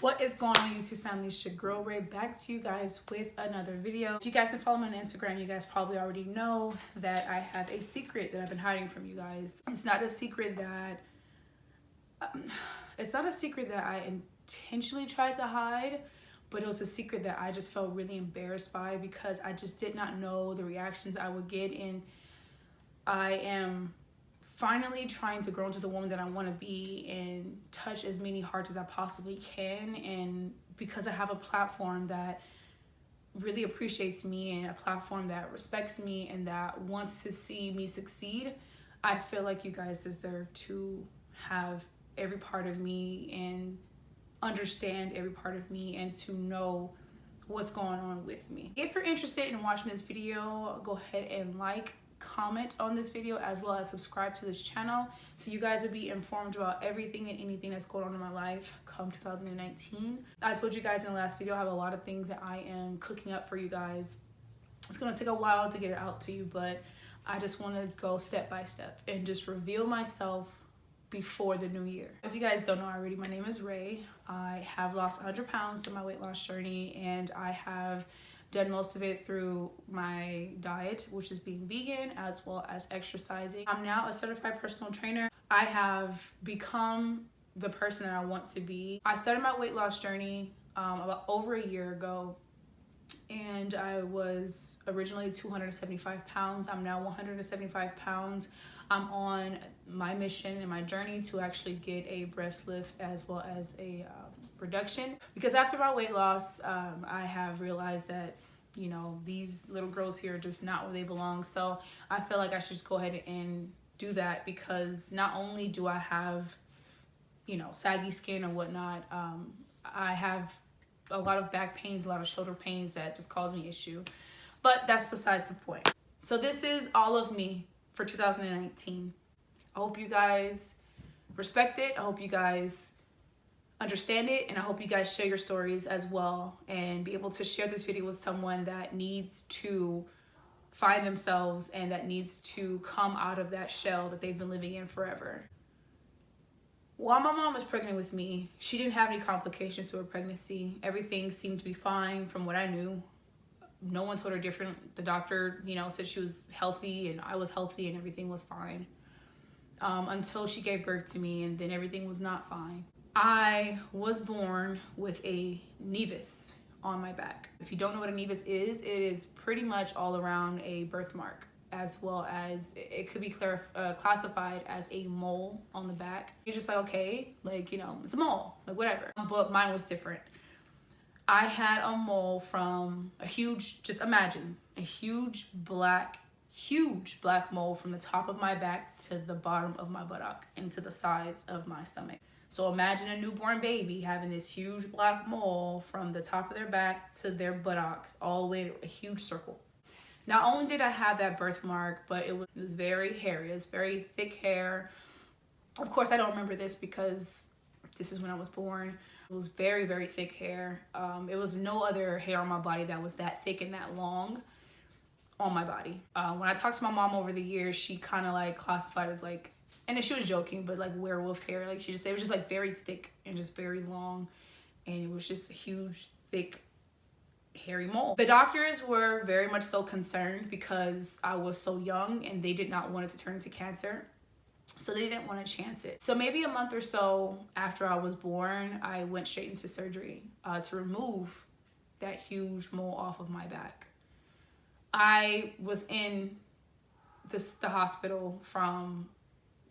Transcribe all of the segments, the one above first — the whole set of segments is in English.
What is going on, YouTube family? It's your girl Ray, back to you guys with another video. If you guys can follow me on Instagram, you guys probably already know that I have a secret that I've been hiding from you guys. It's not a secret that I intentionally tried to hide, but it was a secret that I just felt really embarrassed by because I just did not know the reactions I would get. And I am finally trying to grow into the woman that I want to be and touch as many hearts as I possibly can. And because I have a platform that really appreciates me and a platform that respects me and that wants to see me succeed, I feel like you guys deserve to have every part of me and understand every part of me and to know what's going on with me. If you're interested in watching this video, go ahead and like, comment on this video, as well as subscribe to this channel so you guys will be informed about everything and anything that's going on in my life come 2019. I told you guys in the last video I have a lot of things that I am cooking up for you guys. It's gonna take a while to get it out to you, but I just want to go step by step and just reveal myself before the new year. If you guys don't know already, my name is Ray. I have lost 100 pounds through my weight loss journey, and I have done most of it through my diet, which is being vegan, as well as exercising. I'm now a certified personal trainer. I have become the person that I want to be. I started my weight loss journey about over a year ago, and I was originally 275 pounds. I'm now 175 pounds. I'm on my mission and my journey to actually get a breast lift as well as a reduction, because after my weight loss I have realized that, you know, these little girls here are just not where they belong. So I feel like I should just go ahead and do that, because not only do I have, you know, saggy skin or whatnot, I have a lot of back pains, a lot of shoulder pains that just cause me issue, but that's besides the point. So this is all of me for 2019. I hope you guys respect it. I hope you guys understand it, and I hope you guys share your stories as well and be able to share this video with someone that needs to find themselves and that needs to come out of that shell that they've been living in forever. While my mom was pregnant with me, she didn't have any complications to her pregnancy. Everything seemed to be fine from what I knew. No one told her different. The doctor, you know, said she was healthy and I was healthy and everything was fine. Until she gave birth to me, and then everything was not fine. I was born with a nevis on my back. If you don't know what a nevis is, it is pretty much all around a birthmark, as well as it could be classified as a mole on the back. You're just like, okay, like, you know, it's a mole, like whatever. But mine was different. I had a mole from a huge, just imagine, a huge black mole from the top of my back to the bottom of my buttock and to the sides of my stomach. So imagine a newborn baby having this huge black mole from the top of their back to their buttocks, all the way to a huge circle. Not only did I have that birthmark, but it was very hairy. It's very thick hair. Of course, I don't remember this because this is when I was born. It was very, very thick hair. It was no other hair on my body that was that thick and that long on my body. When I talked to my mom over the years, she kind of like classified as like, and she was joking, but like werewolf hair. Like she just said it was just like very thick and just very long, and it was just a huge, thick, hairy mole. The doctors were very much so concerned because I was so young and they did not want it to turn into cancer. So they didn't want to chance it. So maybe a month or so after I was born, I went straight into surgery to remove that huge mole off of my back. I was in the hospital from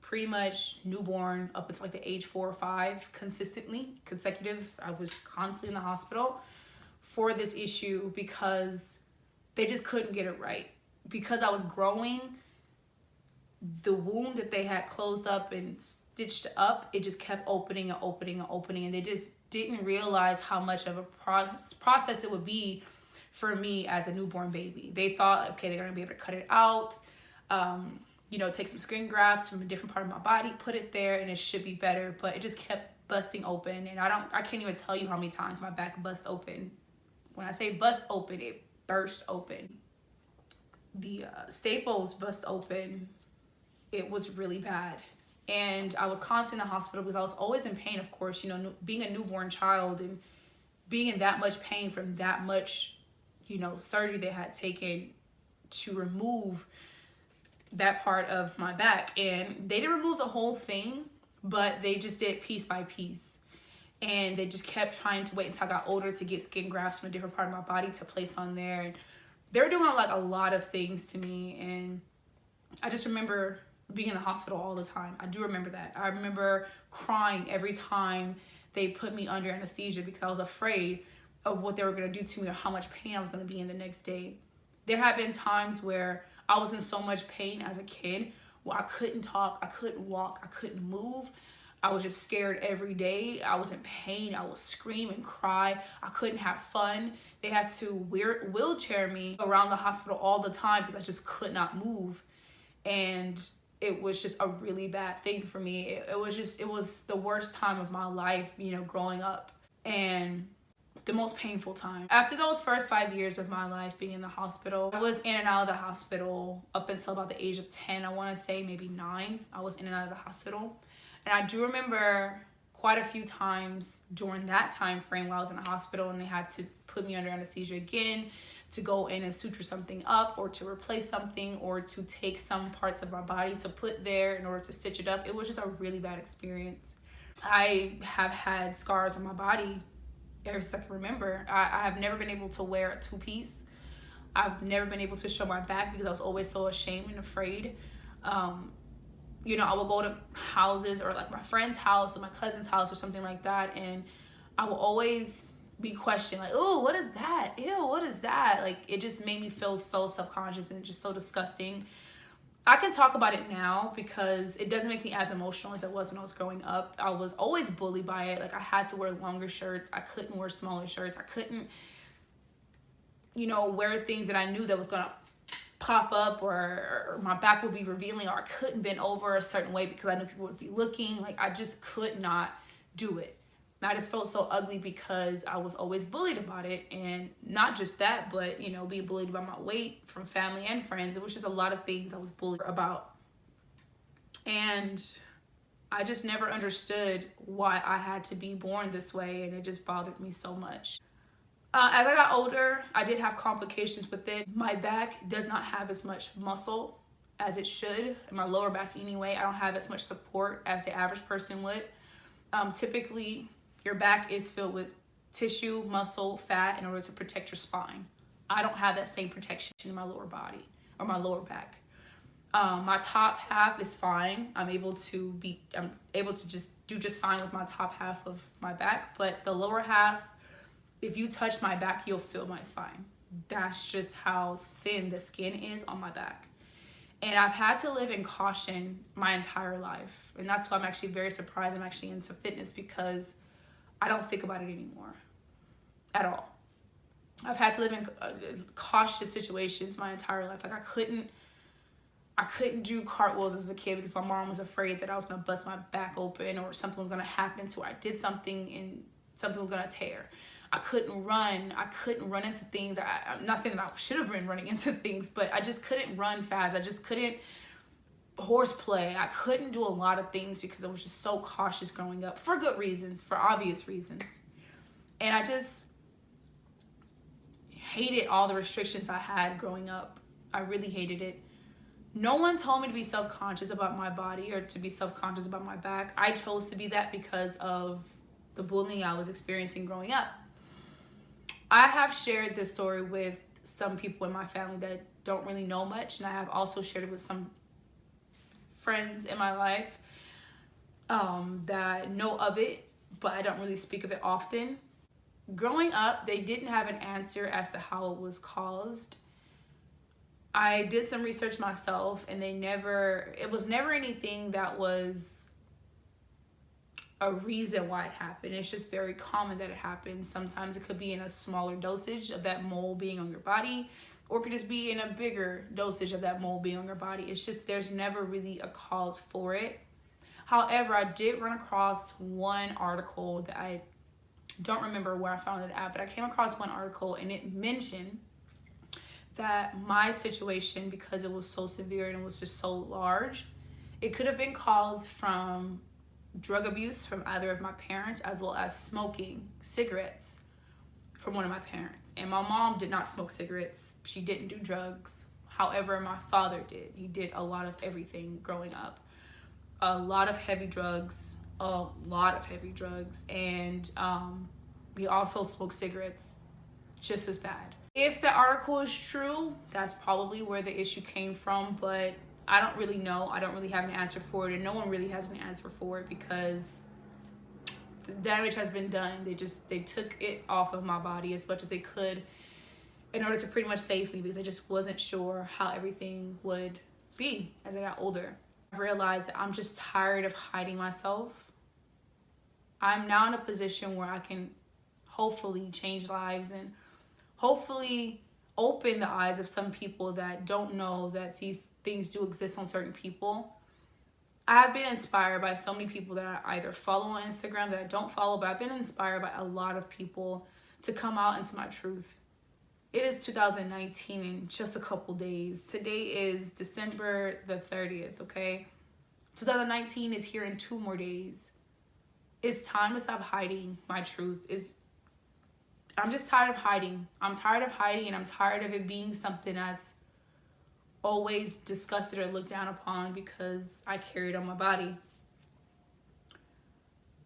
pretty much newborn up until like the age 4 or 5, consecutive. I was constantly in the hospital for this issue because they just couldn't get it right. Because I was growing, the wound that they had closed up and stitched up, it just kept opening and opening and opening, and they just didn't realize how much of a process it would be for me as a newborn baby. They thought, okay, they're gonna be able to cut it out, you know, take some skin grafts from a different part of my body, put it there, and it should be better. But it just kept busting open, and I can't even tell you how many times my back bust open. When I say bust open, it burst open. The staples bust open. It was really bad. And I was constantly in the hospital because I was always in pain, of course, you know, being a newborn child and being in that much pain from that much, you know, surgery they had taken to remove that part of my back. And they didn't remove the whole thing, but they just did piece by piece. And they just kept trying to wait until I got older to get skin grafts from a different part of my body to place on there. And they were doing like a lot of things to me. And I just remember being in the hospital all the time. I do remember that. I remember crying every time they put me under anesthesia because I was afraid of what they were going to do to me or how much pain I was going to be in the next day. There have been times where I was in so much pain as a kid where I couldn't talk, I couldn't walk, I couldn't move. I was just scared every day. I was in pain. I would scream and cry. I couldn't have fun. They had to wheelchair me around the hospital all the time because I just could not move. And it was just a really bad thing for me. It was the worst time of my life, you know, growing up, and the most painful time. After those first 5 years of my life being in the hospital, I was in and out of the hospital up until about the age of 10. I want to say maybe 9. I was in and out of the hospital. And I do remember quite a few times during that time frame while I was in the hospital and they had to put me under anesthesia again to go in and suture something up or to replace something or to take some parts of my body to put there in order to stitch it up. It was just a really bad experience. I have had scars on my body ever since I can remember. I have never been able to wear a 2-piece. I've never been able to show my back because I was always so ashamed and afraid. You know, I would go to houses or like my friend's house or my cousin's house or something like that, and I will always be questioned like, oh, what is that? Ew, what is that? Like, it just made me feel so self-conscious and just so disgusting. I can talk about it now because it doesn't make me as emotional as it was when I was growing up. I was always bullied by it. Like, I had to wear longer shirts. I couldn't wear smaller shirts. I couldn't, you know, wear things that I knew that was gonna pop up or my back would be revealing, or I couldn't bend over a certain way because I knew people would be looking. Like, I just could not do it. And I just felt so ugly because I was always bullied about it. And not just that, but, you know, being bullied about my weight from family and friends. It was just a lot of things I was bullied about. And I just never understood why I had to be born this way. And it just bothered me so much. As I got older, I did have complications with it. My back does not have as much muscle as it should. In my lower back anyway, I don't have as much support as the average person would. Typically, your back is filled with tissue, muscle, fat in order to protect your spine. I don't have that same protection in my lower body or my lower back. My top half is fine. I'm able to just do just fine with my top half of my back, but the lower half, if you touch my back, you'll feel my spine. That's just how thin the skin is on my back. And I've had to live in caution my entire life. And that's why I'm actually very surprised I'm actually into fitness, because I don't think about it anymore at all. I've had to live in cautious situations my entire life. Like, I couldn't do cartwheels as a kid because my mom was afraid that I was going to bust my back open or something was going to happen to where I did something and something was going to tear. I couldn't run. I couldn't run into things. I'm not saying that I should have been running into things, but I just couldn't run fast. I just couldn't horseplay. I couldn't do a lot of things because I was just so cautious growing up, for good reasons, for obvious reasons. And I just hated all the restrictions I had growing up. I really hated it. No one told me to be self-conscious about my body or to be self-conscious about my back. I chose to be that because of the bullying I was experiencing growing up. I have shared this story with some people in my family that don't really know much, and I have also shared it with some friends in my life that know of it, but I don't really speak of it often. Growing up, they didn't have an answer as to how it was caused. I did some research myself, and it was never anything that was a reason why it happened. It's just very common that it happens. Sometimes it could be in a smaller dosage of that mole being on your body, or it could just be in a bigger dosage of that mole being on your body. It's just, there's never really a cause for it. However, I did run across one article that I don't remember where I found it at, but I came across one article and it mentioned that my situation, because it was so severe and it was just so large, It could have been caused from drug abuse from either of my parents, as well as smoking cigarettes from one of my parents. And my mom did not smoke cigarettes. She didn't do drugs. However, my father did. He did a lot of everything growing up. A lot of heavy drugs, and he also smoked cigarettes just as bad. If the article is true, that's probably where the issue came from, but I don't really know. I don't really have an answer for it, and no one really has an answer for it because the damage has been done. They took it off of my body as much as they could in order to pretty much save me, because I just wasn't sure how everything would be as I got older. I realized that I'm just tired of hiding myself. I'm now in a position where I can hopefully change lives and hopefully open the eyes of some people that don't know that these things do exist on certain people. I have been inspired by so many people that I either follow on Instagram, that I don't follow, but I've been inspired by a lot of people to come out into my truth. It is 2019 in just a couple days. Today is December the 30th, okay? 2019 is here in 2 more days. It's time to stop hiding my truth. I'm just tired of hiding. I'm tired of hiding, and I'm tired of it being something that's always disgusted or looked down upon because I carry it on my body.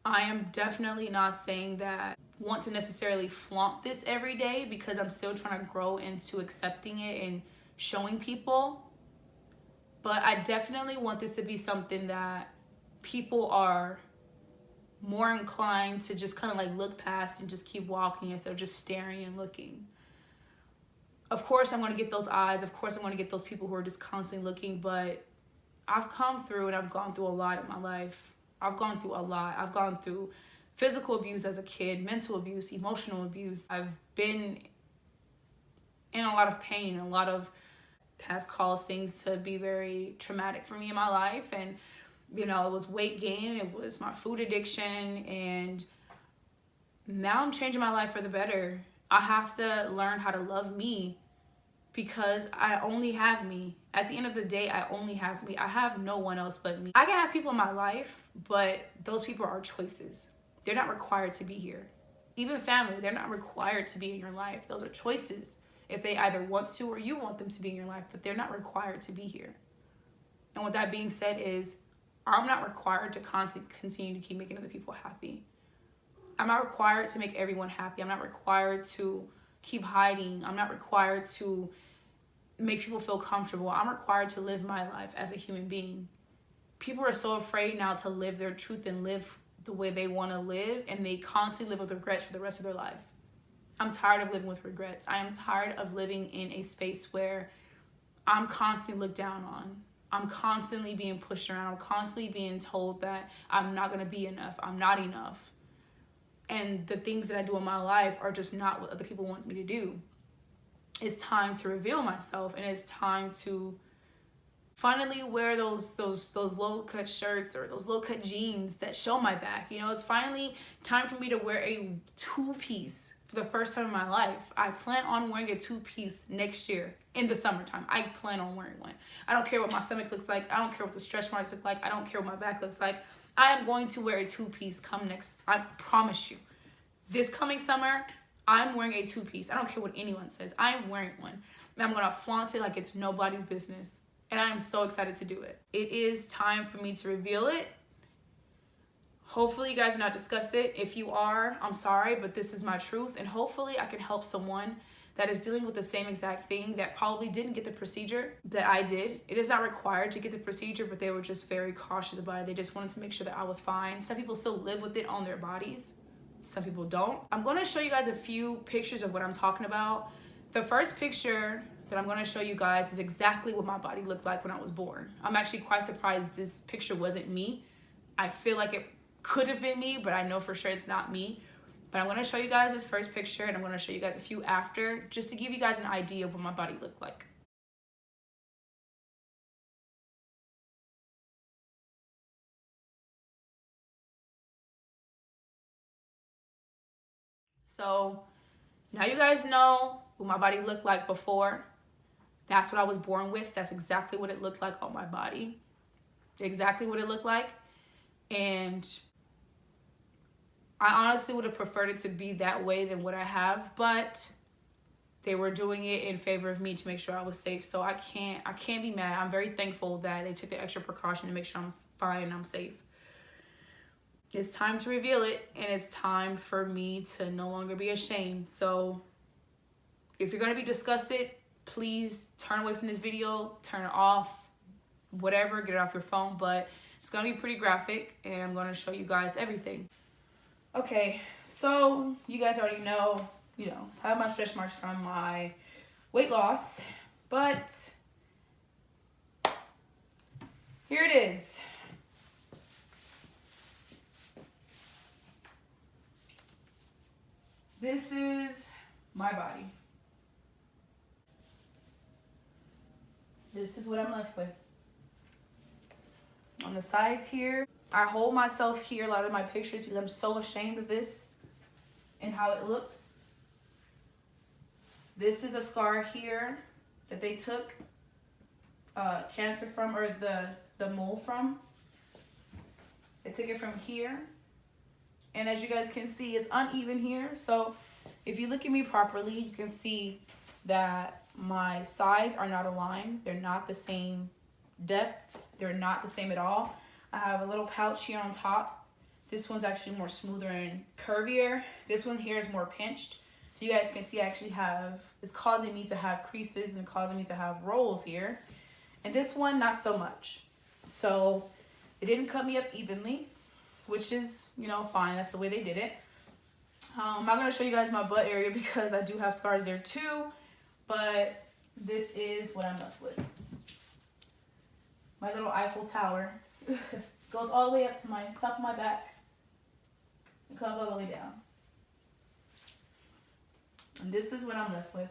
I am definitely not saying that I want to necessarily flaunt this every day, because I'm still trying to grow into accepting it and showing people. But I definitely want this to be something that people are more inclined to just kind of like look past and just keep walking instead of just staring and looking. Of course, I'm going to get those eyes. Of course, I'm going to get those people who are just constantly looking. But I've come through, and I've gone through a lot in my life. I've gone through a lot. I've gone through physical abuse as a kid, mental abuse, emotional abuse. I've been in a lot of pain, a lot of has caused things to be very traumatic for me in my life. And, you know, it was weight gain, it was my food addiction, and now I'm changing my life for the better. I have to learn how to love me, because I only have me. At the end of the day, I only have me. I have no one else but me. I can have people in my life, but those people are choices. They're not required to be here. Even family, they're not required to be in your life. Those are choices. If they either want to or you want them to be in your life, but they're not required to be here. And with that being said is, I'm not required to constantly continue to keep making other people happy. I'm not required to make everyone happy. I'm not required to keep hiding. I'm not required to make people feel comfortable. I'm required to live my life as a human being. People are so afraid now to live their truth and live the way they want to live, and they constantly live with regrets for the rest of their life. I'm tired of living with regrets. I am tired of living in a space where I'm constantly looked down on. I'm constantly being pushed around. I'm constantly being told that I'm not going to be enough. I'm not enough. And the things that I do in my life are just not what other people want me to do. It's time to reveal myself, and it's time to finally wear those low-cut shirts or those low-cut jeans that show my back. You know, it's finally time for me to wear a two-piece for the first time in my life. I plan on wearing a two-piece next year in the summertime. I plan on wearing one. I don't care what my stomach looks like. I don't care what the stretch marks look like. I don't care what my back looks like. I am going to wear a two-piece come next. I promise you. This coming summer, I'm wearing a two-piece. I don't care what anyone says. I'm wearing one. And I'm going to flaunt it like it's nobody's business. And I am so excited to do it. It is time for me to reveal it. Hopefully you guys are not disgusted. If you are, I'm sorry, but this is my truth. And hopefully I can help someone that is dealing with the same exact thing, that probably didn't get the procedure that I did. It is not required to get the procedure, but they were just very cautious about it. They just wanted to make sure that I was fine. Some people still live with it on their bodies. Some people don't. I'm going to show you guys a few pictures of what I'm talking about. The first picture that I'm going to show you guys is exactly what my body looked like when I was born. I'm actually quite surprised this picture wasn't me. I feel like it could have been me, but I know for sure it's not me. But I'm going to show you guys this first picture, and I'm going to show you guys a few after, just to give you guys an idea of what my body looked like. So now you guys know what my body looked like before. That's what I was born with. That's exactly what it looked like on my body. exactly what it looked like. And I honestly would have preferred it to be that way than what I have, but they were doing it in favor of me to make sure I was safe. So I can't be mad. I'm very thankful that they took the extra precaution to make sure I'm fine and I'm safe. It's time to reveal it, and it's time for me to no longer be ashamed. So if you're going to be disgusted, please turn away from this video, turn it off, whatever, get it off your phone. But it's going to be pretty graphic, and I'm going to show you guys everything. Okay, so you guys already know, I have my stretch marks from my weight loss, but here it is. This is my body. This is what I'm left with. On the sides here, I hold myself here a lot of my pictures because I'm so ashamed of this and how it looks. This is a scar here that they took cancer from, or the mole from. They took it from here. And as you guys can see, it's uneven here. So if you look at me properly, you can see that my sides are not aligned. They're not the same depth. They're not the same at all. I have a little pouch here on top. This one's actually more smoother and curvier. This one here is more pinched. So you guys can see I actually it's causing me to have creases and causing me to have rolls here. And this one, not so much. So it didn't cut me up evenly, which is, fine. That's the way they did it. I'm not going to show you guys my butt area because I do have scars there too. But this is what I'm left with. My little Eiffel Tower goes all the way up to my top of my back. It comes all the way down. And this is what I'm left with.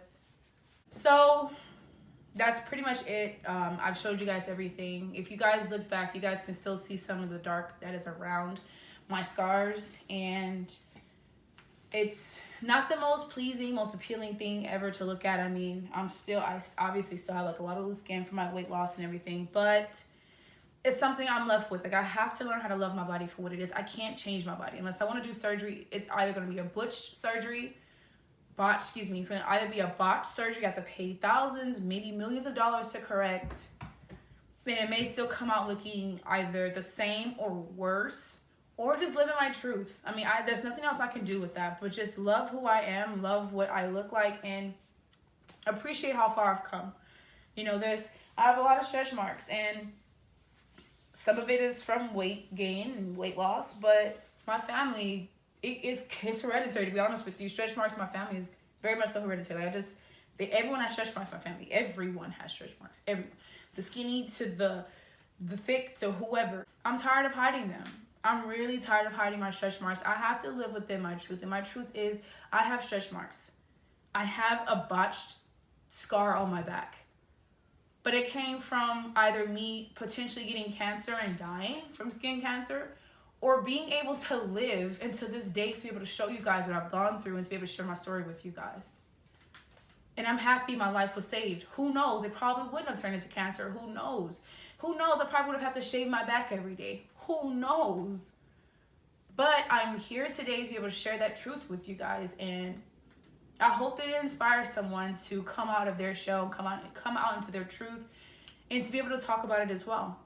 So that's pretty much it. I've showed you guys everything. If you guys look back, you guys can still see some of the dark that is around my scars. And it's not the most pleasing, most appealing thing ever to look at. I mean, I obviously still have like a lot of loose skin from my weight loss and everything, but it's something I'm left with. Like, I have to learn how to love my body for what it is. I can't change my body unless I want to do surgery. It's either going to be a botched surgery. It's going to either be a botched surgery. I have to pay thousands, maybe millions of dollars to correct. And it may still come out looking either the same or worse, or just living my truth. I mean, there's nothing else I can do with that, but just love who I am, love what I look like, and appreciate how far I've come. I have a lot of stretch marks, and some of it is from weight gain and weight loss, but my family, it's hereditary, to be honest with you. Stretch marks in my family is very much so hereditary. Everyone has stretch marks in my family. Everyone has stretch marks. Everyone. The skinny to the thick to whoever. I'm tired of hiding them. I'm really tired of hiding my stretch marks. I have to live within my truth. And my truth is, I have stretch marks. I have a botched scar on my back. But it came from either me potentially getting cancer and dying from skin cancer, or being able to live, and to this day to be able to show you guys what I've gone through and to be able to share my story with you guys. And I'm happy my life was saved. Who knows? It probably wouldn't have turned into cancer. Who knows? Who knows? I probably would have had to shave my back every day. Who knows? But I'm here today to be able to share that truth with you guys, and I hope that it inspires someone to come out of their shell and come out into their truth, and to be able to talk about it as well.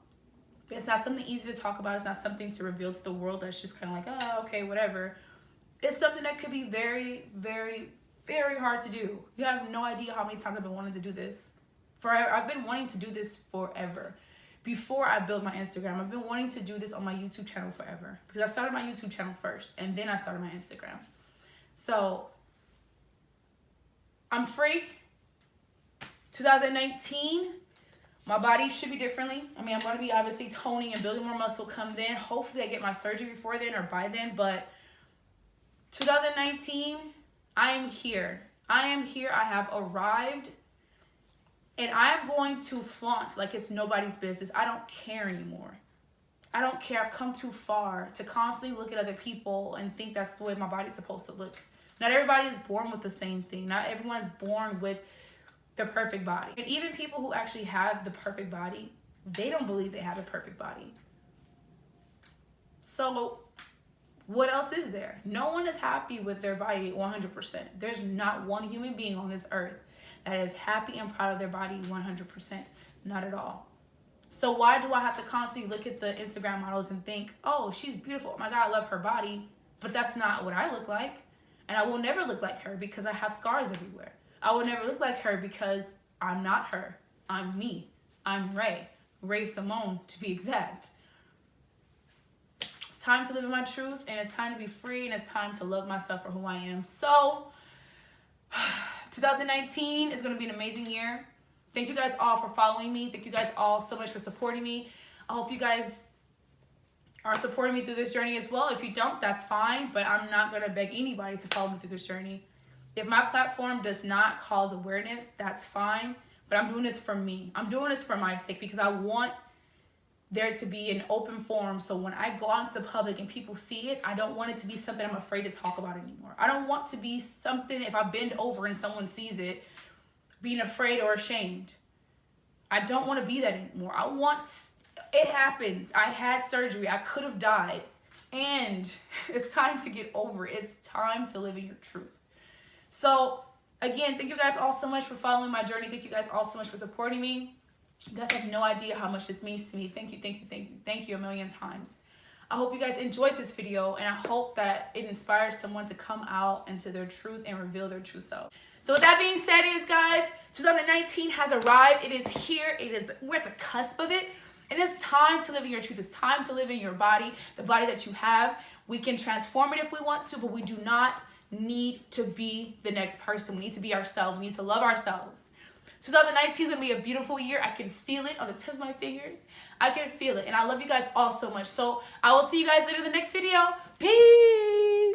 It's not something easy to talk about. It's not something to reveal to the world that's just kind of like, oh, okay, whatever. It's something that could be very, very, very hard to do. You have no idea how many times I've been wanting to do this. I've been wanting to do this forever. Before I built my Instagram, I've been wanting to do this on my YouTube channel forever. Because I started my YouTube channel first, and then I started my Instagram. So, I'm free. 2019, my body should be differently. I mean, I'm going to be obviously toning and building more muscle come then. Hopefully I get my surgery before then or by then. But 2019, I am here. I am here. I have arrived. And I am going to flaunt like it's nobody's business. I don't care anymore. I don't care. I've come too far to constantly look at other people and think that's the way my body's supposed to look. Not everybody is born with the same thing. Not everyone is born with the perfect body. And even people who actually have the perfect body, they don't believe they have a perfect body. So what else is there? No one is happy with their body 100%. There's not one human being on this earth that is happy and proud of their body 100%. Not at all. So why do I have to constantly look at the Instagram models and think, oh, she's beautiful. Oh my God, I love her body. But that's not what I look like. And I will never look like her because I have scars everywhere. I will never look like her because I'm not her. I'm me. I'm Rayy Syymone, to be exact. It's time to live in my truth, and it's time to be free, and it's time to love myself for who I am. So 2019 is going to be an amazing year. Thank you guys all for following me. Thank you guys all so much for supporting me. I hope you guys are supporting me through this journey as well. If you don't, that's fine, but I'm not going to beg anybody to follow me through this journey. If my platform does not cause awareness, that's fine, but I'm doing this for me. I'm doing this for my sake because I want there to be an open forum, so when I go out into the public and people see it, I don't want it to be something I'm afraid to talk about anymore. I don't want to be something, if I bend over and someone sees it, being afraid or ashamed. I don't want to be that anymore. It happens. I had surgery. I could have died. And it's time to get over it. It's time to live in your truth. So, again, thank you guys all so much for following my journey. Thank you guys all so much for supporting me. You guys have no idea how much this means to me. Thank you, thank you, thank you. Thank you a million times. I hope you guys enjoyed this video, and I hope that it inspires someone to come out into their truth and reveal their true self. So with that being said, guys, 2019 has arrived. It is here. We're at the cusp of it. And it's time to live in your truth. It's time to live in your body, the body that you have. We can transform it if we want to, but we do not need to be the next person. We need to be ourselves. We need to love ourselves. 2019 is going to be a beautiful year. I can feel it on the tip of my fingers. I can feel it. And I love you guys all so much. So I will see you guys later in the next video. Peace.